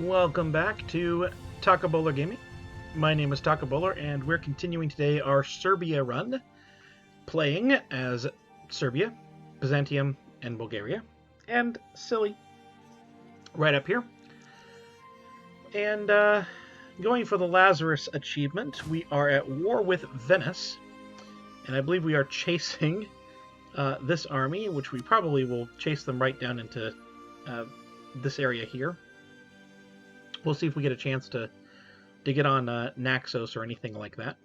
Welcome back to TBRAW Gaming. My name is TBRAW, and we're continuing today our Serbia run, playing as Serbia, Byzantium, and Bulgaria, and Silly, right up here. And going for the Lazarus achievement, we are at war with Venice, and I believe we are chasing this army, which we probably will chase them right down into this area here. We'll see if we get a chance to get on Naxos or anything like that.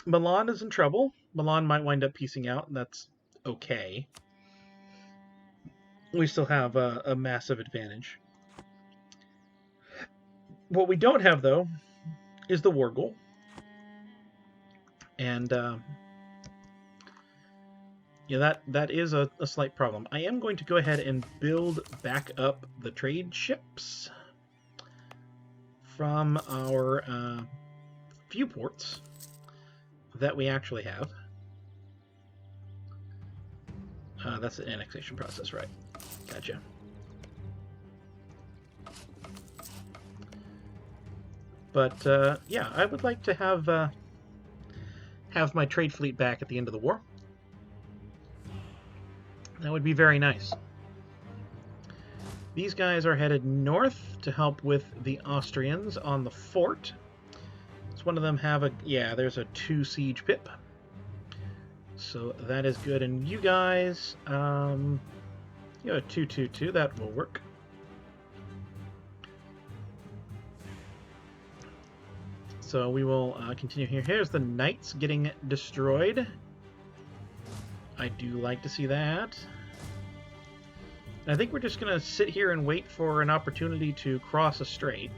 Milan is in trouble. Milan might wind up piecing out, and that's okay. We still have a massive advantage. What we don't have, though, is the war goal. And yeah, that is a slight problem. I am going to go ahead and build back up the trade ships from our few ports that we actually have. That's the annexation process, right? Gotcha. But yeah, I would like to have my trade fleet back at the end of the war. That would be very nice. These guys are headed north to help with the Austrians on the fort. Does one of them have a... Yeah, there's a 2 siege pip. So that is good. And you guys, you have a 2-2-2. That will work. So we will continue here. Here's the knights getting destroyed. I do like to see that. And I think we're just going to sit here and wait for an opportunity to cross a strait.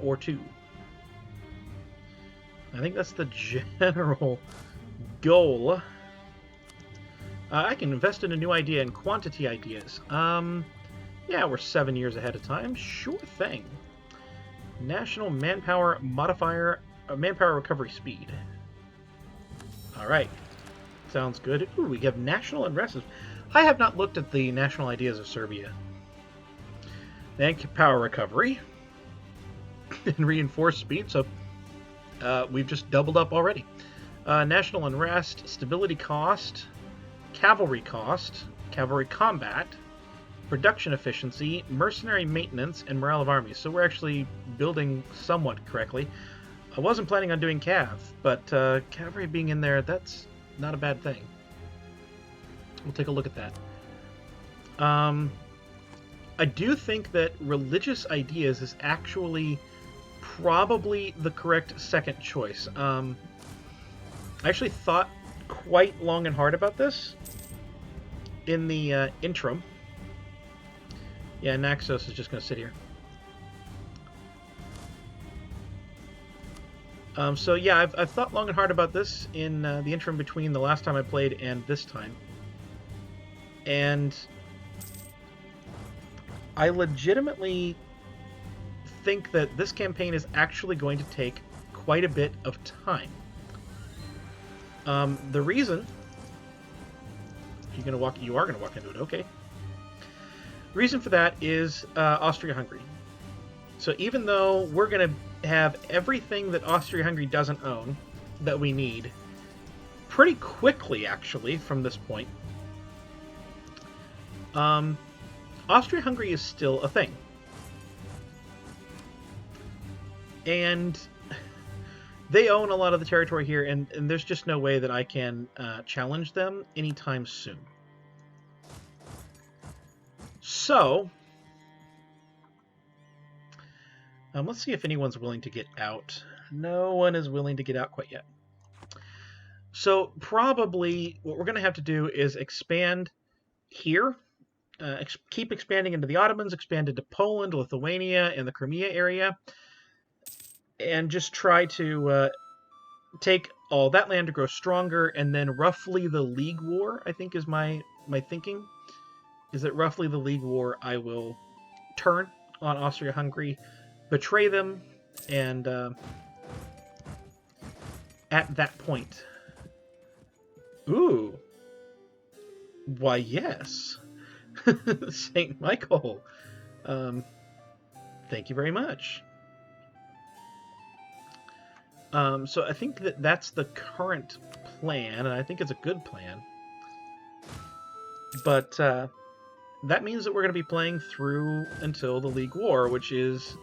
Or two. I think that's the general goal. I can invest in a new idea and quantity ideas. Yeah, we're 7 years ahead of time. Sure thing. National manpower modifier, manpower recovery speed. All right. Sounds good. Ooh, we have national and restless. I have not looked at the national ideas of Serbia. Manpower recovery and reinforced speed, so we've just doubled up already. National unrest, stability cost, cavalry combat, production efficiency, mercenary maintenance, and morale of armies. So we're actually building somewhat correctly. I wasn't planning on doing cav, but cavalry being in there, that's not a bad thing. We'll take a look at that. I do think that religious ideas is actually probably the correct second choice. I actually thought quite long and hard about this in the interim. Yeah, Naxos is just going to sit here. So yeah, I've thought long and hard about this in the interim between the last time I played and this time. And I legitimately think that this campaign is actually going to take quite a bit of time. The reason... You are going to walk into it, okay. The reason for that is Austria-Hungary. So even though we're going to have everything that Austria-Hungary doesn't own that we need pretty quickly, actually, from this point, Austria-Hungary is still a thing. And they own a lot of the territory here, and there's just no way that I can challenge them anytime soon. So... let's see if anyone's willing to get out. No one is willing to get out quite yet. So probably what we're going to have to do is expand here. Keep expanding into the Ottomans, expand into Poland, Lithuania, and the Crimea area. And just try to take all that land to grow stronger. And then roughly the League War, I think, is my thinking. Is that roughly the League War I will turn on Austria-Hungary, betray them, and at that point... Ooh. Why, yes. Saint Michael. Thank you very much. So I think that's the current plan, and I think it's a good plan. But that means that we're going to be playing through until the League War, which is,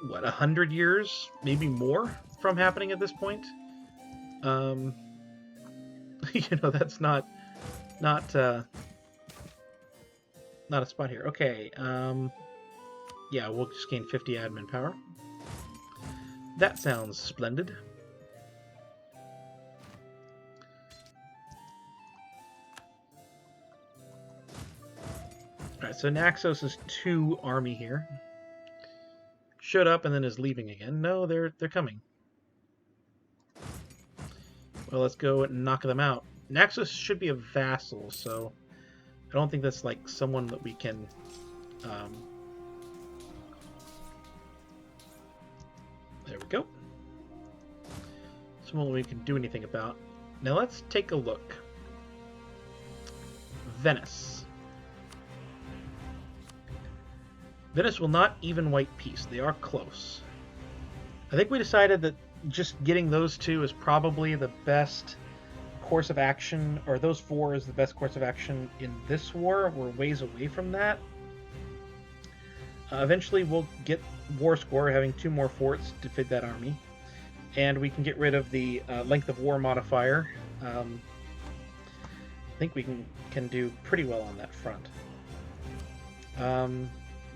what, 100 years, maybe more, from happening at this point? That's not a spot here. Okay, yeah, we'll just gain 50 admin power. That sounds splendid. Alright, so Naxos' 2 army here. Showed up and then is leaving again. No, they're coming. Well, let's go and knock them out. Naxos should be a vassal, so I don't think that's like someone that we can there we go. Someone we can do anything about. Now let's take a look. Venice. Venice will not even white peace. They are close. I think we decided that just getting those 2 is probably the best course of action, or those 4 is the best course of action in this war. We're ways away from that. Eventually we'll get war score, having 2 more forts to fit that army. And we can get rid of the length of war modifier. I think we can do pretty well on that front.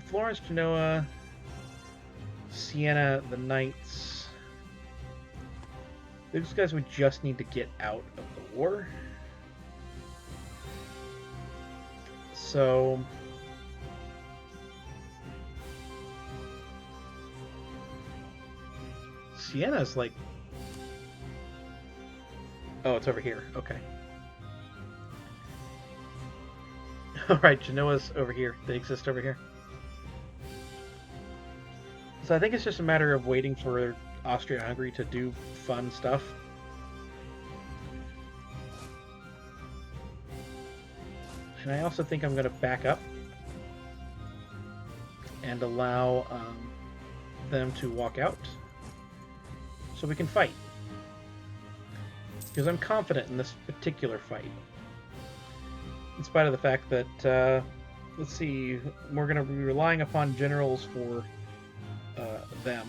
Florence, Genoa, Siena, the Knights. Those guys would just need to get out of the war. So Siena's like... Oh, it's over here. Okay. Alright, Genoa's over here. They exist over here. So I think it's just a matter of waiting for Austria-Hungary to do fun stuff. And I also think I'm going to back up and allow them to walk out so we can fight. Because I'm confident in this particular fight. In spite of the fact that, let's see, we're going to be relying upon generals for them.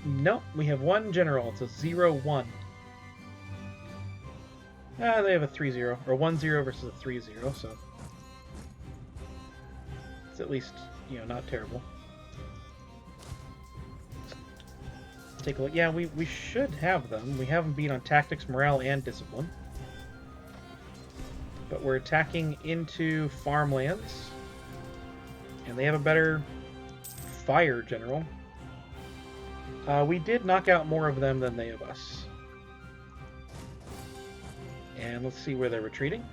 Nope, we have 1 general. It's a 0-1. They have a 3-0, or 1-0 versus a 3-0, so it's at least, not terrible. Let's take a look. Yeah, we should have them. We have them beat on tactics, morale, and discipline. But we're attacking into farmlands, and they have a better fire general. We did knock out more of them than they of us. And let's see where they're retreating.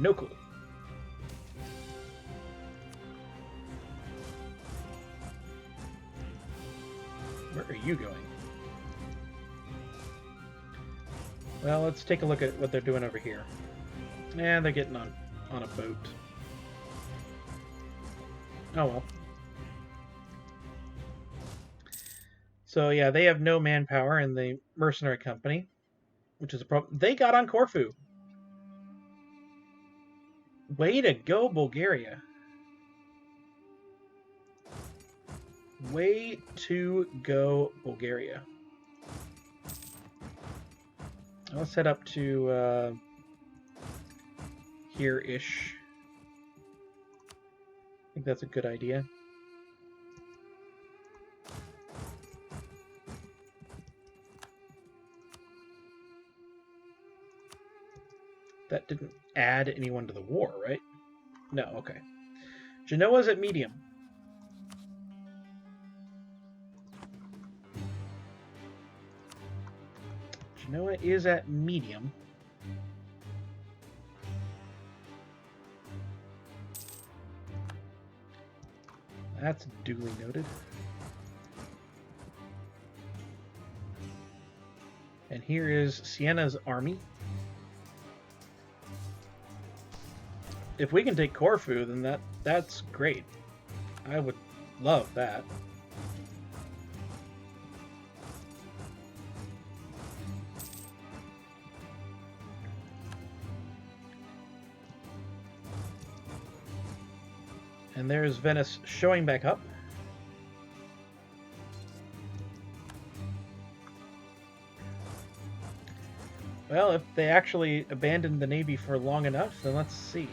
No clue. Where are you going? Well, let's take a look at what they're doing over here. And they're getting on a boat. Oh well. So yeah, they have no manpower in the mercenary company, which is a problem. They got on Corfu. Way to go, Bulgaria. Way to go, Bulgaria. Let's head up to here-ish. I think that's a good idea. That didn't add anyone to the war, right? No, okay. Genoa's at medium. Genoa is at medium. That's duly noted. And here is Siena's army. If we can take Corfu, then that's great. I would love that. And there's Venice showing back up. Well, if they actually abandoned the Navy for long enough, then let's see.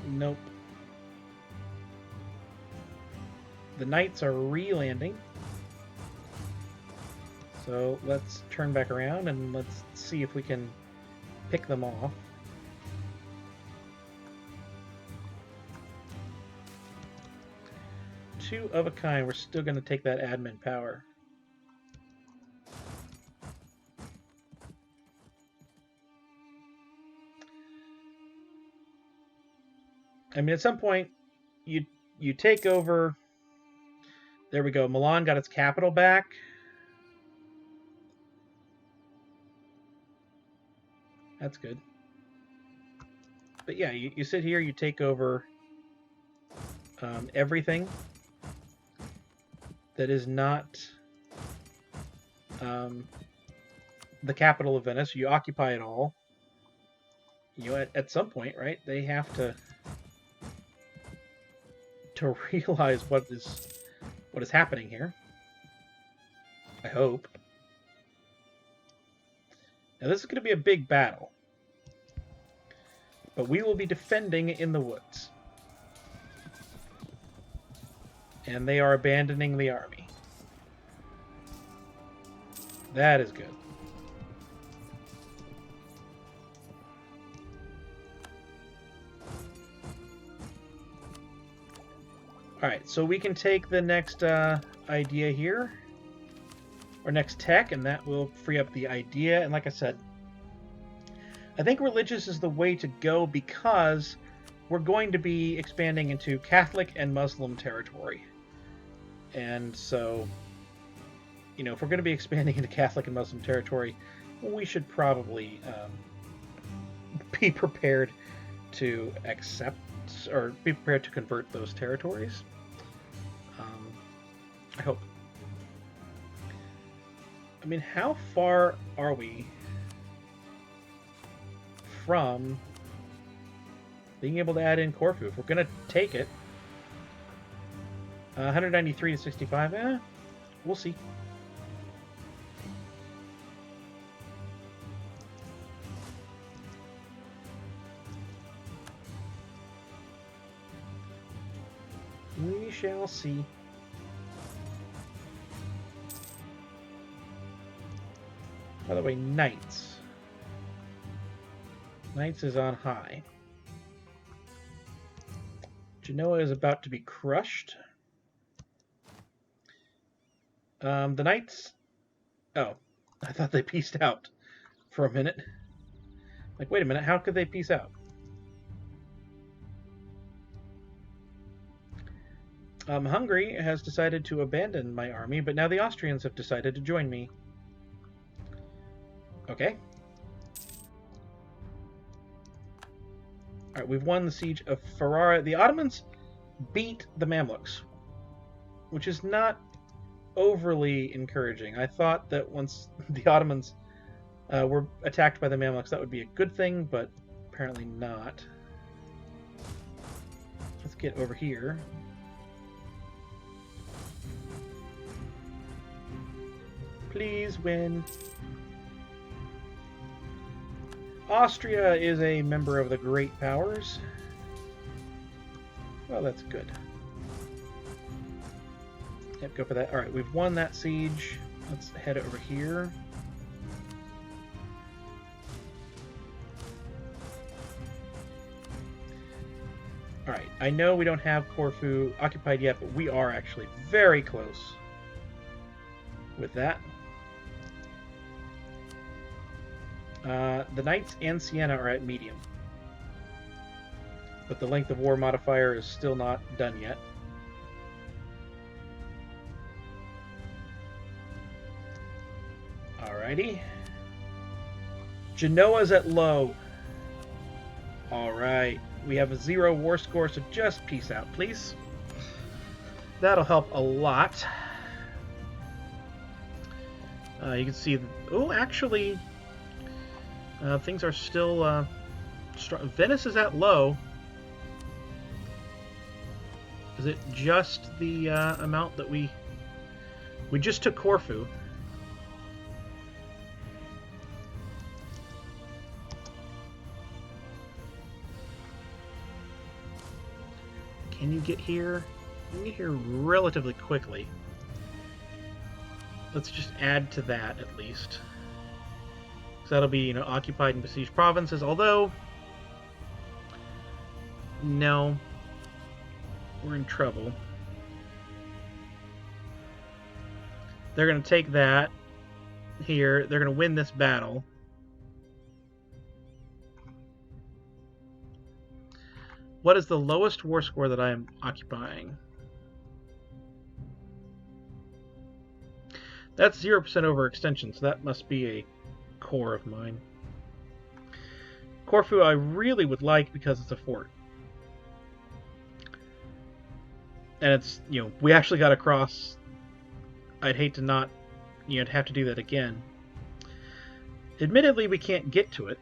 Nope. The Knights are re-landing. So let's turn back around and let's see if we can pick them off. Two of a kind. We're still going to take that admin power. I mean, at some point, you take over. There we go. Milan got its capital back. That's good. But yeah, you sit here, you take over everything that is not the capital of Venice. You occupy it all. You know, at some point, right? They have to realize what is happening here. I hope. Now this is going to be a big battle, but we will be defending in the woods. And they are abandoning the army. That is good. Alright, so we can take the next idea here, or next tech, and that will free up the idea. And like I said, I think religious is the way to go because we're going to be expanding into Catholic and Muslim territory. And so, you know, if we're going to be expanding into Catholic and Muslim territory, we should probably be prepared to accept or be prepared to convert those territories. I hope. I mean, how far are we from being able to add in Corfu? If we're going to take it, 193 to 65, we'll see. We shall see. By the way, Knights. Knights is on high. Genoa is about to be crushed. The Knights... Oh, I thought they peaced out for a minute. Like, wait a minute, how could they peace out? Hungary has decided to abandon my army, but now the Austrians have decided to join me. Okay. Alright, we've won the siege of Ferrara. The Ottomans beat the Mamluks, which is not overly encouraging. I thought that once the Ottomans were attacked by the Mamluks, that would be a good thing, but apparently not. Let's get over here. Please win. Austria is a member of the Great Powers. Well, that's good. Yep, go for that. Alright, we've won that siege. Let's head over here. Alright, I know we don't have Corfu occupied yet, but we are actually very close with that. The Knights and Siena are at medium. But the length of war modifier is still not done yet. Alrighty. Genoa's at low. Alright. We have a 0 war score, so just peace out, please. That'll help a lot. You can see... Oh, actually... things are still... strong. Venice is at low. Is it just the amount that we just took Corfu? Can you get here? You can get here relatively quickly. Let's just add to that at least. So that'll be, occupied and besieged provinces. Although, no. We're in trouble. They're going to take that here. They're going to win this battle. What is the lowest war score that I am occupying? That's 0% overextension, so that must be a core of mine. Corfu I really would like because it's a fort. And it's, we actually got across. I'd hate to not, have to do that again. Admittedly, we can't get to it.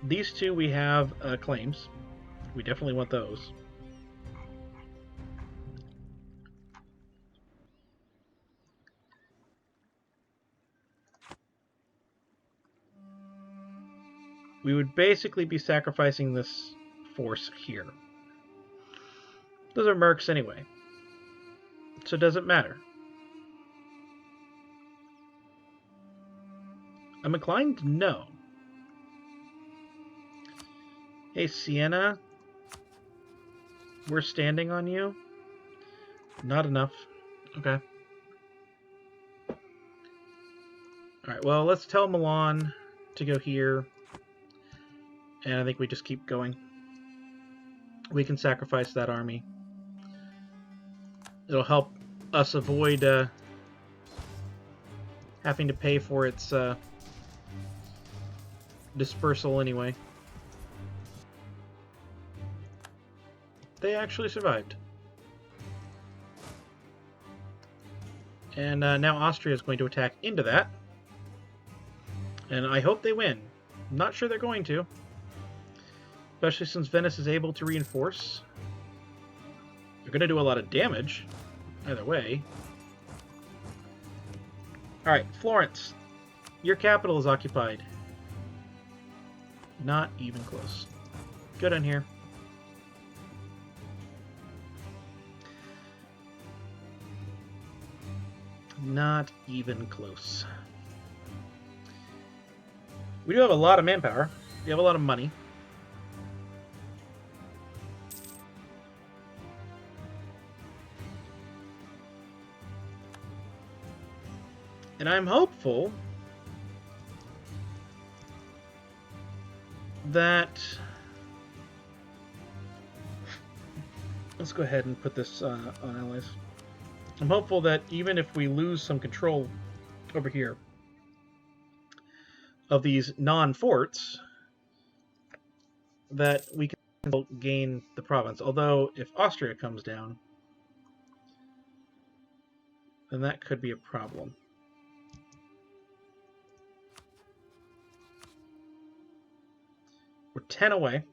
These two we have claims. We definitely want those. We would basically be sacrificing this force here. Those are mercs anyway, so it doesn't matter. I'm inclined to no. Hey, Sienna. We're standing on you. Not enough. Okay. Alright, well, let's tell Milan to go here. And I think we just keep going. We can sacrifice that army. It'll help us avoid having to pay for its dispersal anyway. They actually survived. And now Austria is going to attack into that. And I hope they win. I'm not sure they're going to. Especially since Venice is able to reinforce. They're going to do a lot of damage. Either way. Alright, Florence. Your capital is occupied. Not even close. Good on here. Not even close. We do have a lot of manpower. We have a lot of money. And I'm hopeful that... Let's go ahead and put this on allies. I'm hopeful that even if we lose some control over here of these non-forts, that we can gain the province. Although, if Austria comes down, then that could be a problem. We're 10 away.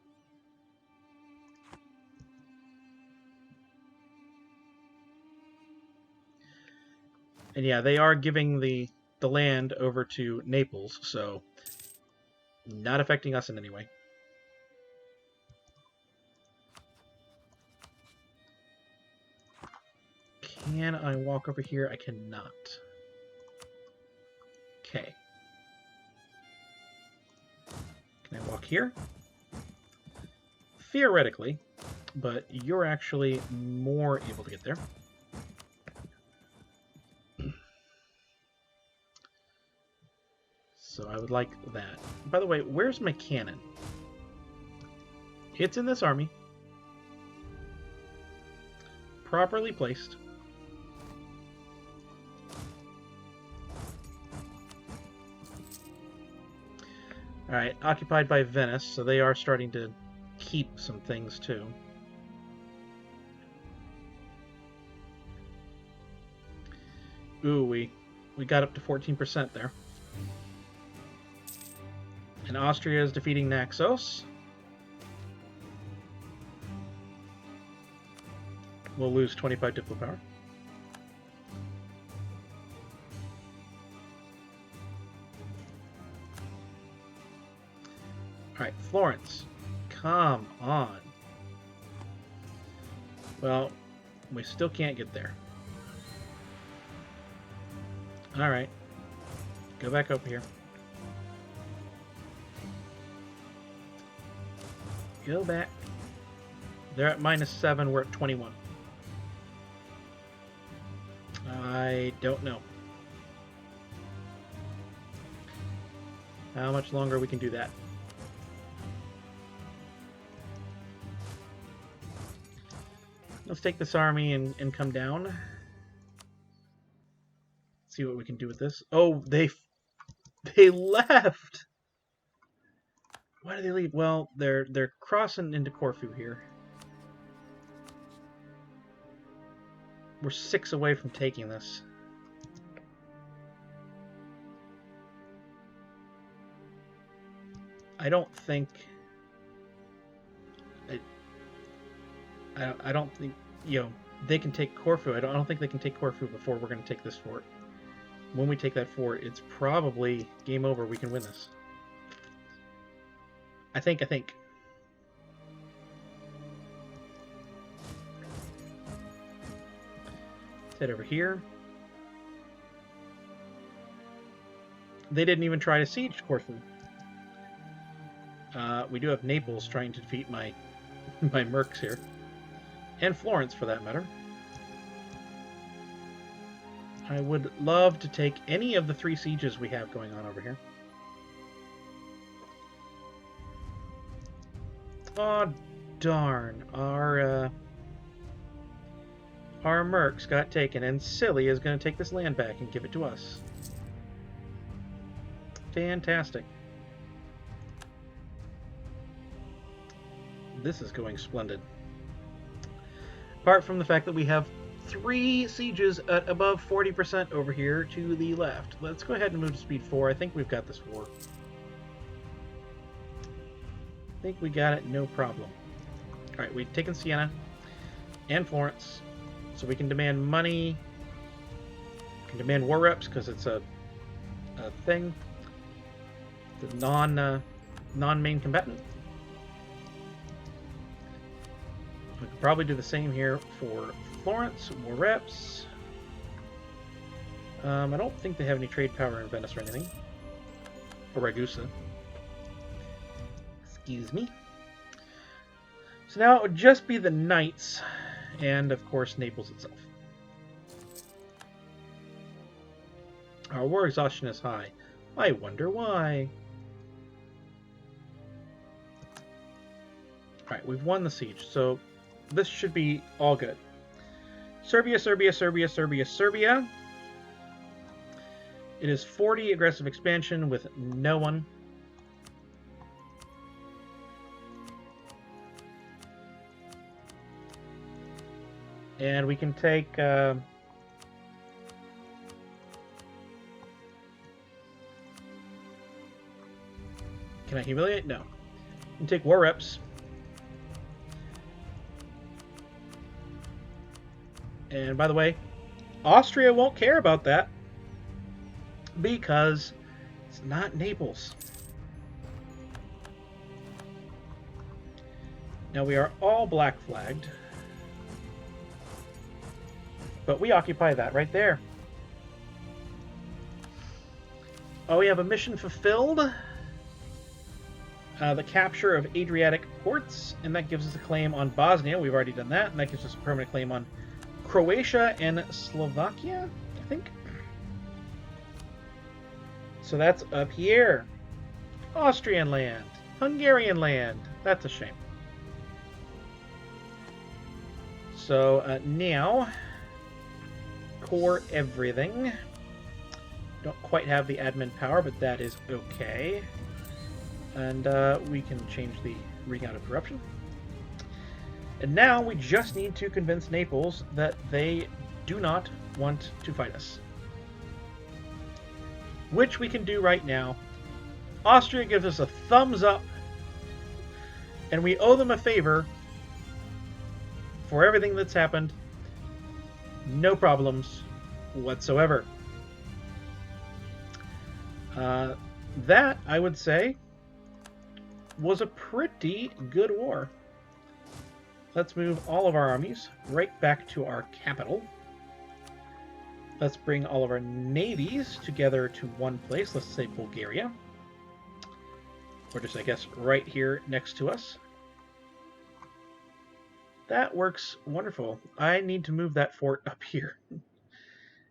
And yeah, they are giving the land over to Naples, so not affecting us in any way. Can I walk over here? I cannot. Okay. Can I walk here? Theoretically, but you're actually more able to get there. So I would like that. By the way, where's my cannon? It's in this army. Properly placed. Alright, occupied by Venice, so they are starting to keep some things too. Ooh, we got up to 14% there. And Austria is defeating Naxos. We'll lose 25 diplo power. Alright, Florence. Come on. Well, we still can't get there. Alright. Go back up here. Go back. They're at -7, we're at 21. I don't know how much longer we can do that. Let's take this army and come down. See what we can do with this. Oh, they left. Why did they leave? Well, they're crossing into Corfu here. We're 6 away from taking this. I don't think. I don't think, you know, they can take Corfu. I don't think they can take Corfu before we're going to take this fort. When we take that fort, it's probably game over. We can win this. I think. Let's head over here. They didn't even try to siege Corfu. We do have Naples trying to defeat my mercs here. And Florence, for that matter. I would love to take any of the 3 sieges we have going on over here. Oh, darn. Our mercs got taken, and Silly is going to take this land back and give it to us. Fantastic. This is going splendid. Apart from the fact that we have 3 sieges at above 40% over here to the left. Let's go ahead and move to speed 4. I think we've got this war. I think we got it, no problem. Alright, we've taken Siena and Florence, so we can demand money. We can demand war reps because it's a thing. The non-main combatant. We could probably do the same here for Florence, war reps. I don't think they have any trade power in Venice or anything. Or Ragusa. Excuse me. So now it would just be the Knights, and of course Naples itself. Our war exhaustion is high. I wonder why. Alright, we've won the siege, so this should be all good. Serbia, Serbia, Serbia, Serbia, Serbia. It is 40 aggressive expansion with no one. And we can take... Can I humiliate? No. We can take war reps. And by the way, Austria won't care about that because it's not Naples. Now we are all black flagged, but we occupy that right there. Oh, we have a mission fulfilled. The capture of Adriatic ports, and that gives us a claim on Bosnia. We've already done that, and that gives us a permanent claim on Croatia and Slovakia, I think. So that's up here. Austrian land. Hungarian land. That's a shame. So now, core everything. Don't quite have the admin power, but that is okay. And we can change the reading out of corruption. And now we just need to convince Naples that they do not want to fight us. Which we can do right now. Austria gives us a thumbs up, and we owe them a favor for everything that's happened. No problems whatsoever. That, I would say, was a pretty good war. Let's move all of our armies right back to our capital. Let's bring all of our navies together to one place. Let's say Bulgaria. Or just, I guess, right here next to us. That works wonderful. I need to move that fort up here.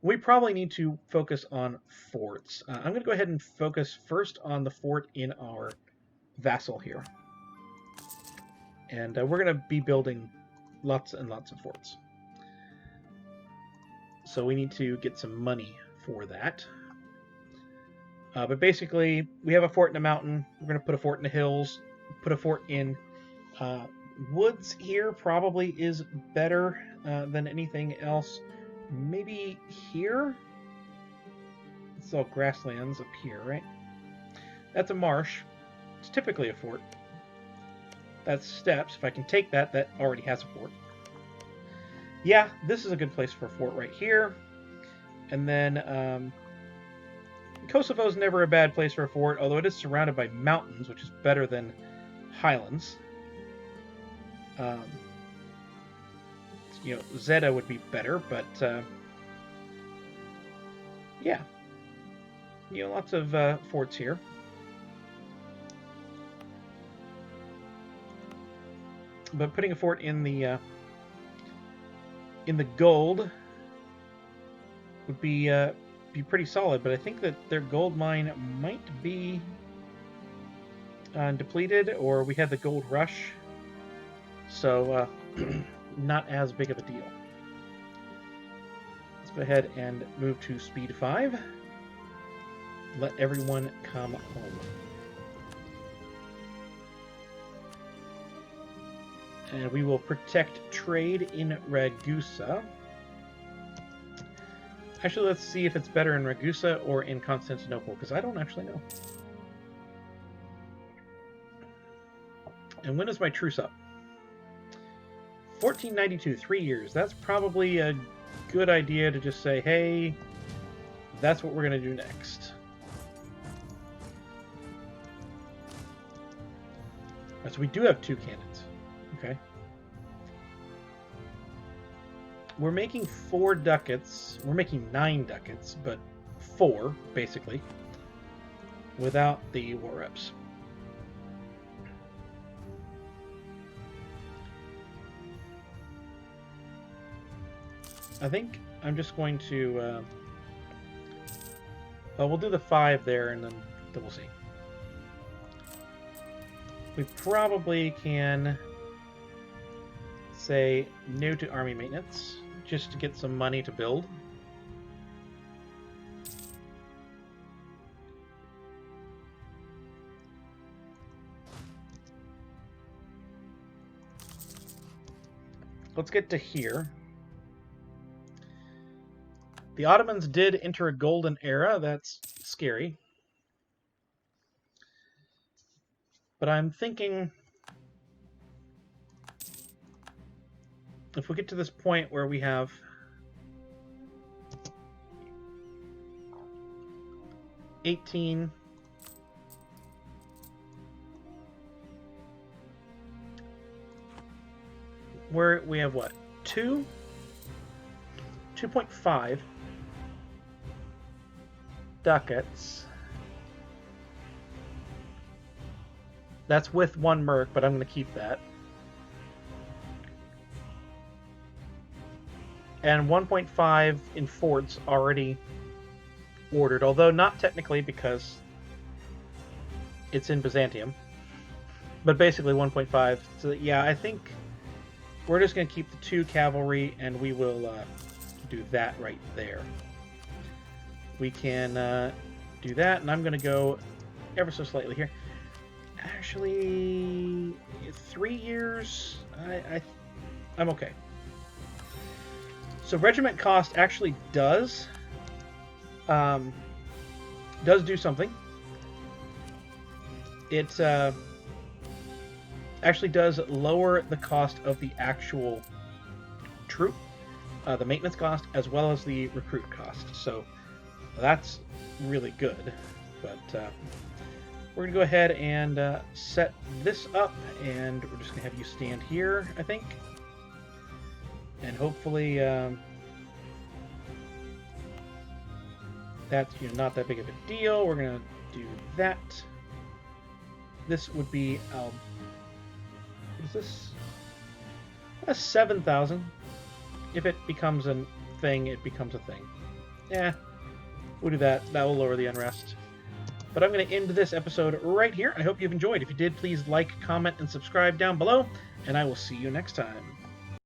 We probably need to focus on forts. I'm going to go ahead and focus first on the fort in our vassal here. And we're going to be building lots and lots of forts. So we need to get some money for that. But basically, we have a fort in the mountain. We're going to put a fort in the hills. Put a fort in woods here probably is better than anything else. Maybe here? It's all grasslands up here, right? That's a marsh. It's typically a fort. That's steppes. If I can take that, that already has a fort. Yeah, this is a good place for a fort right here. And then Kosovo's never a bad place for a fort, although it is surrounded by mountains, which is better than highlands. You know, Zeta would be better, but yeah. You know, lots of forts here. But putting a fort in the gold would be pretty solid. But I think that their gold mine might be depleted, or we had the gold rush, so not as big of a deal. Let's go ahead and move to speed 5. Let everyone come home. And we will protect trade in Ragusa. Actually, let's see if it's better in Ragusa or in Constantinople, because I don't actually know. And when is my truce up? 1492, 3 years. That's probably a good idea to just say, hey, that's what we're going to do next. So we do have 2 cannons. Okay. We're making 4 ducats. We're making 9 ducats, but 4, basically, without the war reps. I think I'm just going to... well, we'll do the 5 there, and then we'll see. We probably can say no to army maintenance, just to get some money to build. Let's get to here. The Ottomans did enter a golden era. That's scary. But I'm thinking, if we get to this point where we have $18, where we have what? 2.5 ducats. That's with 1 merc, but I'm going to keep that. And 1.5 in forts already ordered, although not technically because it's in Byzantium. But basically 1.5. So yeah, I think we're just going to keep the 2 cavalry, and we will do that right there. We can do that, and I'm going to go ever so slightly here. Actually, 3 years. I'm okay. So regiment cost actually does do something. It actually does lower the cost of the actual troop, the maintenance cost, as well as the recruit cost. So that's really good. But we're going to go ahead and set this up, and we're just going to have you stand here, I think. And hopefully that's not that big of a deal. We're going to do that. This would be, what is this? 7,000. If it becomes a thing, it becomes a thing. Yeah, we'll do that. That will lower the unrest. But I'm going to end this episode right here. I hope you've enjoyed. If you did, please like, comment, and subscribe down below, and I will see you next time.